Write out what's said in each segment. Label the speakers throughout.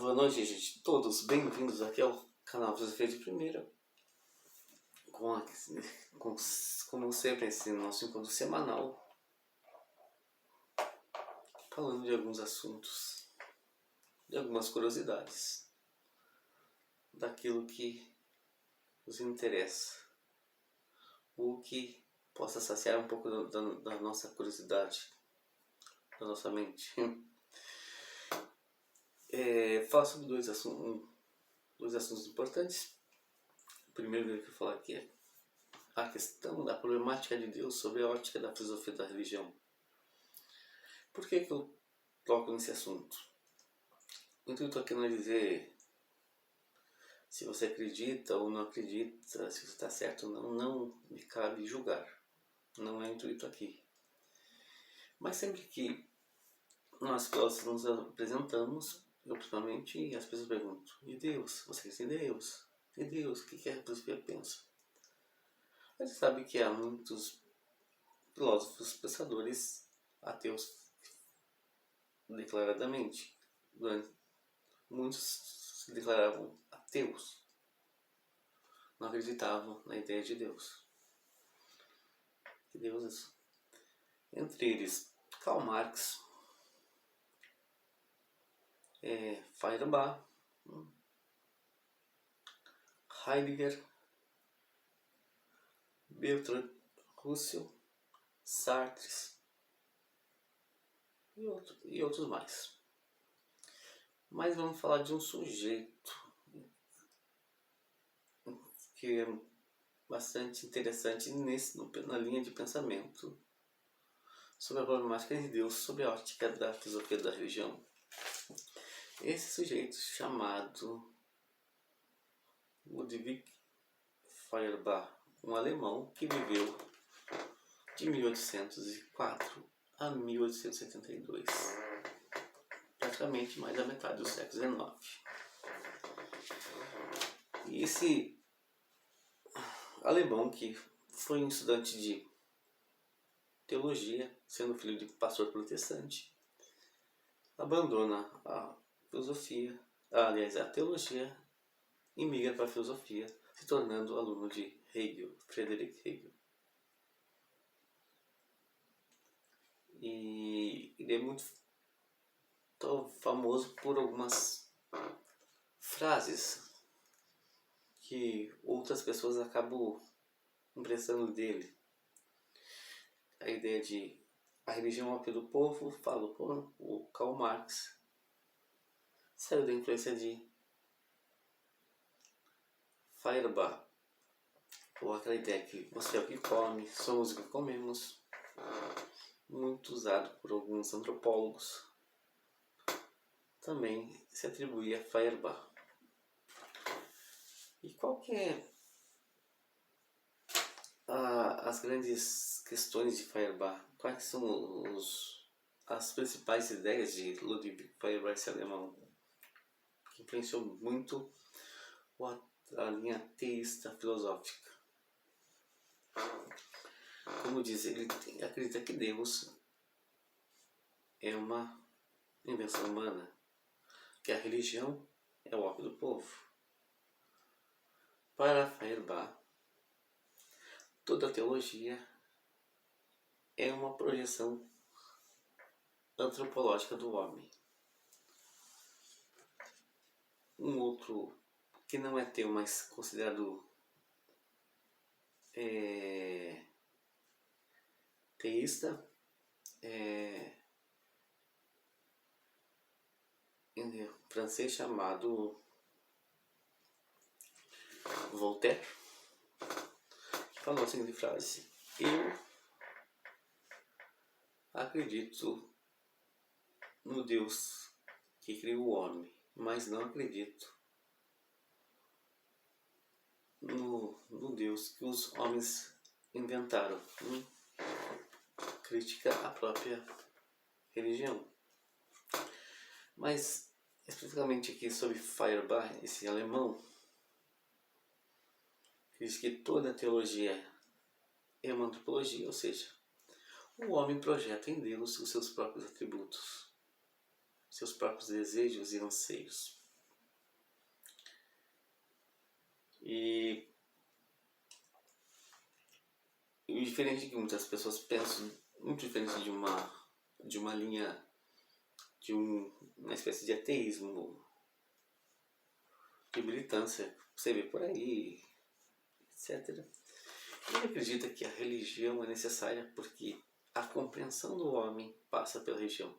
Speaker 1: Boa noite, gente. Todos bem-vindos aqui ao canal Filosofia de Primeira. Como sempre, esse nosso encontro semanal, falando de alguns assuntos, de algumas curiosidades, daquilo que nos interessa, ou que possa saciar um pouco da nossa curiosidade, da nossa mente. Falo sobre dois assuntos importantes. O primeiro que eu vou falar aqui é a questão da problemática de Deus sobre a ótica da filosofia da religião. Por que eu toco nesse assunto? O intuito aqui não é dizer se você acredita ou não acredita, se você está certo ou não me cabe julgar. Não é o intuito aqui. Mas sempre que nós filósofos nos apresentamos, eu principalmente, as pessoas perguntam: e Deus? Você acredita em Deus? E Deus? O que a filosofia pensa? A gente sabe que há muitos filósofos pensadores ateus declaradamente. Muitos se declaravam ateus, não acreditavam na ideia de Deus. Entre eles, Karl Marx, Feuerbach, Heidegger, Bertrand Russell, Sartre e outros mais. Mas vamos falar de um sujeito que é bastante interessante na linha de pensamento sobre a problemática de Deus, sobre a ótica da filosofia da religião. Esse sujeito chamado Ludwig Feuerbach, um alemão que viveu de 1804 a 1872, praticamente mais da metade do século XIX. E esse alemão, que foi um estudante de teologia, sendo filho de pastor protestante, abandona a teologia e migra para a filosofia, se tornando aluno de Friedrich Hegel. E ele é muito famoso por algumas frases que outras pessoas acabam emprestando dele. A ideia de a religião é o apelo do povo, falou por o Karl Marx, saiu da influência de Feuerbach, ou aquela ideia que você é o que come, somos o que comemos, muito usado por alguns antropólogos, também se atribuía a Feuerbach. E qual que é as grandes questões de Feuerbach? Quais são as principais ideias de Ludwig Feuerbach, esse alemão, que influenciou muito a linha teísta filosófica? Como diz, ele acredita que Deus é uma invenção humana, que a religião é o ópio do povo. Para Feuerbach, toda teologia é uma projeção antropológica do homem. Um outro que não é ateu, mas considerado teísta, em francês, chamado Voltaire, que falou a seguinte frase: eu acredito no Deus que criou o homem, mas não acredito no Deus que os homens inventaram. Crítica à própria religião. Mas especificamente aqui sobre Feuerbach, esse alemão, diz que toda teologia é uma antropologia, ou seja, o homem projeta em Deus os seus próprios atributos, seus próprios desejos e anseios. E diferente que muitas pessoas pensam, muito diferente de uma linha, uma espécie de ateísmo, de militância, você vê por aí, etc. Ele acredita que a religião é necessária porque a compreensão do homem passa pela religião,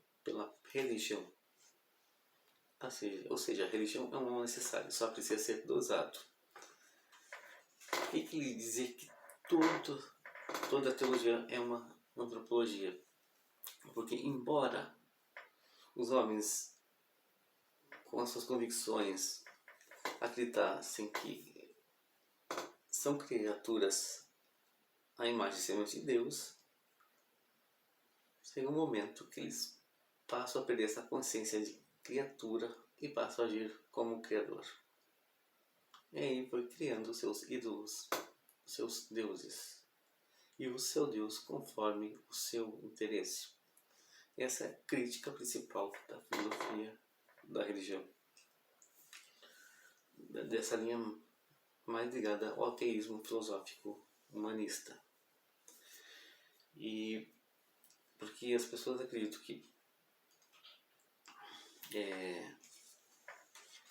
Speaker 1: Ou seja, a religião é um mal necessário, só precisa ser dosado. O que ele dizer que toda teologia é uma antropologia? Porque embora os homens, com as suas convicções, acreditassem que são criaturas à imagem e semelhança de Deus, chega um momento que eles passam a perder essa consciência de criatura e passam a agir como criador. E aí foi criando os seus ídolos, os seus deuses, e o seu Deus conforme o seu interesse. Essa é a crítica principal da filosofia da religião, dessa linha mais ligada ao ateísmo filosófico humanista. E porque as pessoas acreditam que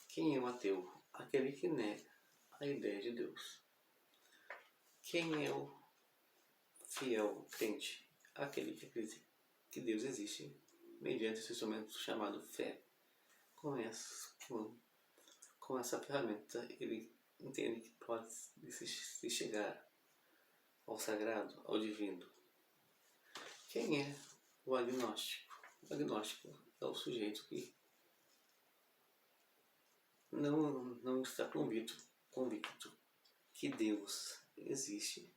Speaker 1: quem é o ateu? Aquele que nega a ideia de Deus. Quem é o fiel crente? Aquele que acredita que Deus existe mediante esse instrumento chamado fé. Com essa ferramenta ele entende que pode se chegar ao sagrado, ao divino. Quem é o agnóstico? O agnóstico é o sujeito que não está convicto que Deus existe,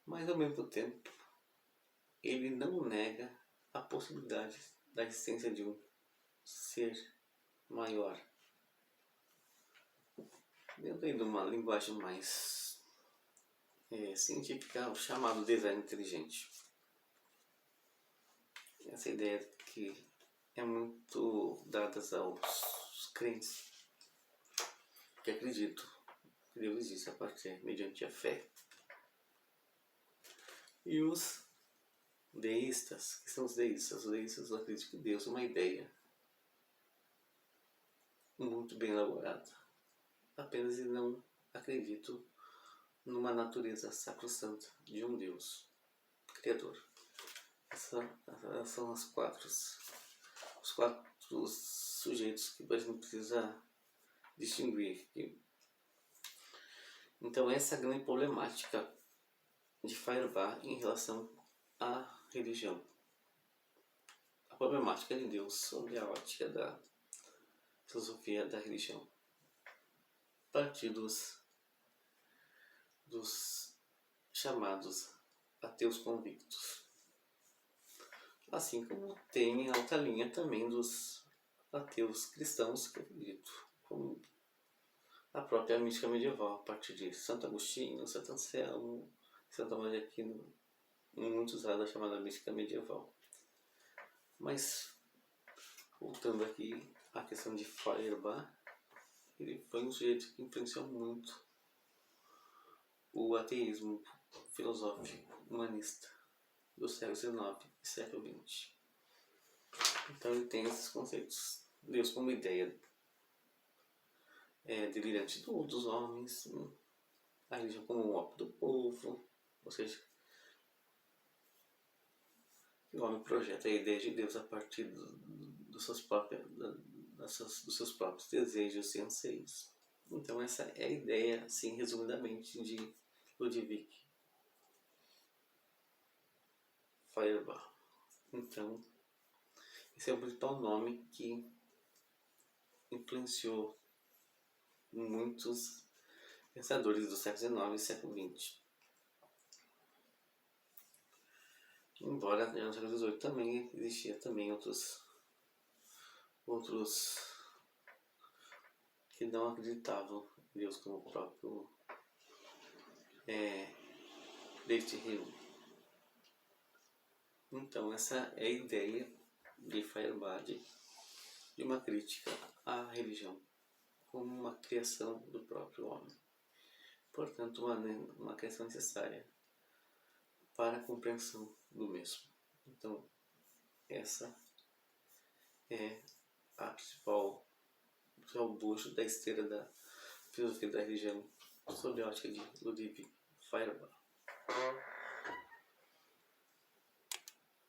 Speaker 1: mas ao mesmo tempo ele não nega a possibilidade da existência de um ser maior. Dentro de uma linguagem mais científica, o chamado design inteligente. Essa ideia que é muito dada aos crentes que acreditam que Deus existe a partir mediante a fé. E os deístas, que são os deístas acreditam que Deus é uma ideia muito bem elaborada. Apenas eles não acreditam numa natureza sacrossanta de um Deus criador. Essas são os quatro sujeitos que a gente precisa distinguir. Então essa é a grande problemática de Feuerbach em relação à religião. A problemática de Deus sobre a ótica da filosofia da religião. A partir dos chamados ateus convictos. Assim como tem a outra linha também dos ateus cristãos que acreditam, como a própria mística medieval, a partir de Santo Agostinho, Santo Anselmo, Santa Maria Aquino, muito usada a chamada mística medieval. Mas, voltando aqui à questão de Feuerbach, ele foi um sujeito que influenciou muito o ateísmo filosófico humanista do século XIX e século XX. Então ele tem esses conceitos. Deus como ideia delirante dos homens, a religião como um ópio do povo, ou seja, o homem projeta a ideia de Deus a partir dos seus próprios desejos e anseios. Então essa é a ideia, assim, resumidamente, de Ludwig Feuerbach. Então, esse é o principal nome que influenciou muitos pensadores do século XIX e século XX. Embora no século XVIII também existia também outros que não acreditavam em Deus, como o próprio David Hume. Então essa é a ideia de Feuerbach de uma crítica à religião como uma criação do próprio homem. portanto uma questão necessária para a compreensão do mesmo. Então, essa é a principal bucho da esteira da filosofia da religião sob a ótica de Ludwig Feuerbach.